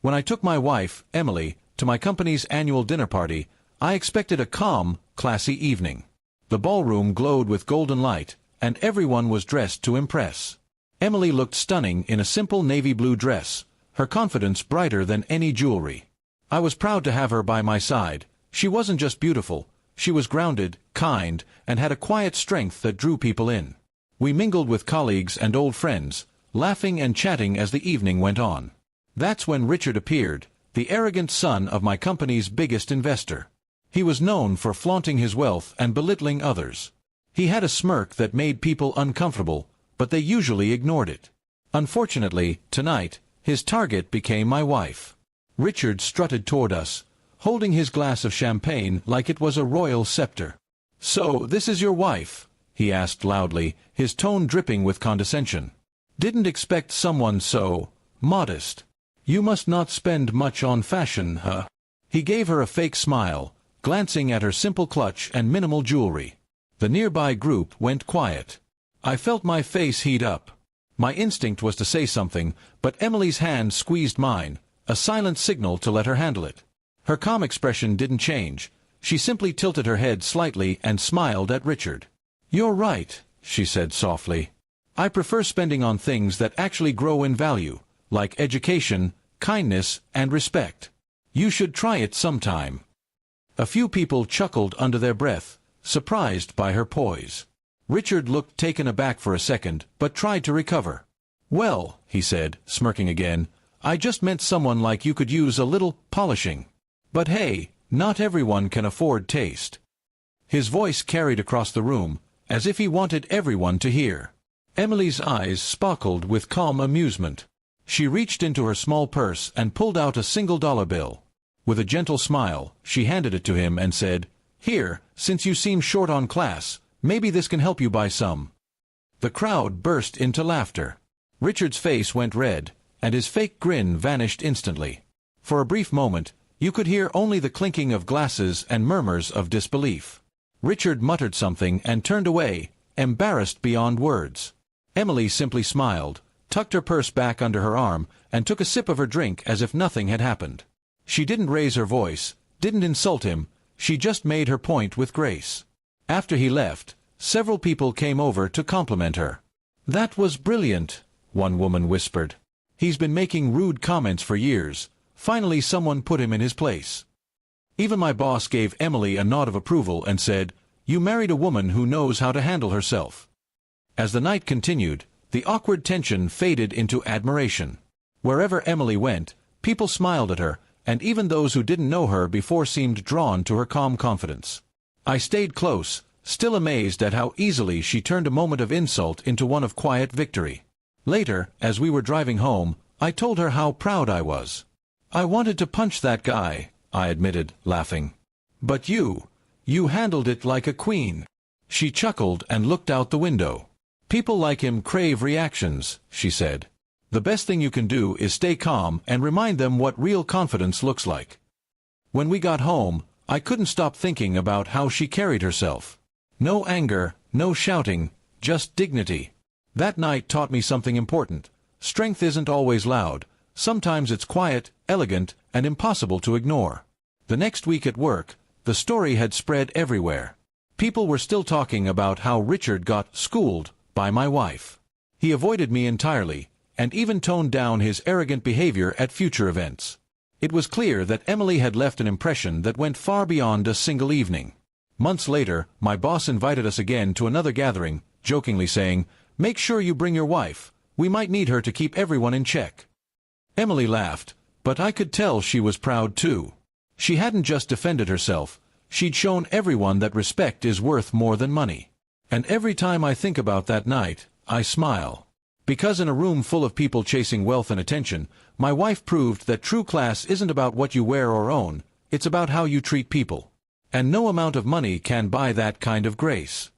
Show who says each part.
Speaker 1: When I took my wife, Emily, to my company's annual dinner party, I expected a calm, classy evening. The ballroom glowed with golden light, and everyone was dressed to impress. Emily looked stunning in a simple navy blue dress, her confidence brighter than any jewelry. I was proud to have her by my side. She wasn't just beautiful, she was grounded, kind, and had a quiet strength that drew people in. We mingled with colleagues and old friends, laughing and chatting as the evening went on. That's when Richard appeared, the arrogant son of my company's biggest investor. He was known for flaunting his wealth and belittling others. He had a smirk that made people uncomfortable, but they usually ignored it. Unfortunately, tonight, his target became my wife. Richard strutted toward us, holding his glass of champagne like it was a royal scepter. "So, this is your wife?" he asked loudly, his tone dripping with condescension. "Didn't expect someone so modest. You must not spend much on fashion, huh?" He gave her a fake smile, glancing at her simple clutch and minimal jewelry. The nearby group went quiet. I felt my face heat up. My instinct was to say something, but Emily's hand squeezed mine, a silent signal to let her handle it. Her calm expression didn't change. She simply tilted her head slightly and smiled at Richard. "You're right," she said softly. "I prefer spending on things that actually grow in value, like education, kindness, and respect. You should try it sometime." A few people chuckled under their breath, surprised by her poise. Richard looked taken aback for a second, but tried to recover. "Well," he said, smirking again, "I just meant someone like you could use a little polishing. But hey, not everyone can afford taste." His voice carried across the room, as if he wanted everyone to hear. Emily's eyes sparkled with calm amusement. She reached into her small purse and pulled out a $1 bill. With a gentle smile, she handed it to him and said, "Here, since you seem short on class, maybe this can help you buy some." The crowd burst into laughter. Richard's face went red, and his fake grin vanished instantly. For a brief moment, you could hear only the clinking of glasses and murmurs of disbelief. Richard muttered something and turned away, embarrassed beyond words. Emily simply smiled, tucked her purse back under her arm, and took a sip of her drink as if nothing had happened. She didn't raise her voice, didn't insult him, she just made her point with grace. After he left, several people came over to compliment her. "That was brilliant," one woman whispered. "He's been making rude comments for years. Finally someone put him in his place." Even my boss gave Emily a nod of approval and said, "You married a woman who knows how to handle herself." As the night continued, the awkward tension faded into admiration. Wherever Emily went, people smiled at her, and even those who didn't know her before seemed drawn to her calm confidence. I stayed close, still amazed at how easily she turned a moment of insult into one of quiet victory. Later, as we were driving home, I told her how proud I was. "I wanted to punch that guy," I admitted, laughing. "But you handled it like a queen." She chuckled and looked out the window. "People like him crave reactions," she said. "The best thing you can do is stay calm and remind them what real confidence looks like." When we got home, I couldn't stop thinking about how she carried herself. No anger, no shouting, just dignity. That night taught me something important. Strength isn't always loud. Sometimes it's quiet, elegant, and impossible to ignore. The next week at work, the story had spread everywhere. People were still talking about how Richard got schooled by my wife. He avoided me entirely, and even toned down his arrogant behavior at future events. It was clear that Emily had left an impression that went far beyond a single evening. Months later, my boss invited us again to another gathering, jokingly saying, "Make sure you bring your wife. We might need her to keep everyone in check." Emily laughed, but I could tell she was proud too. She hadn't just defended herself, she'd shown everyone that respect is worth more than money. And every time I think about that night, I smile. Because in a room full of people chasing wealth and attention, my wife proved that true class isn't about what you wear or own, it's about how you treat people. And no amount of money can buy that kind of grace.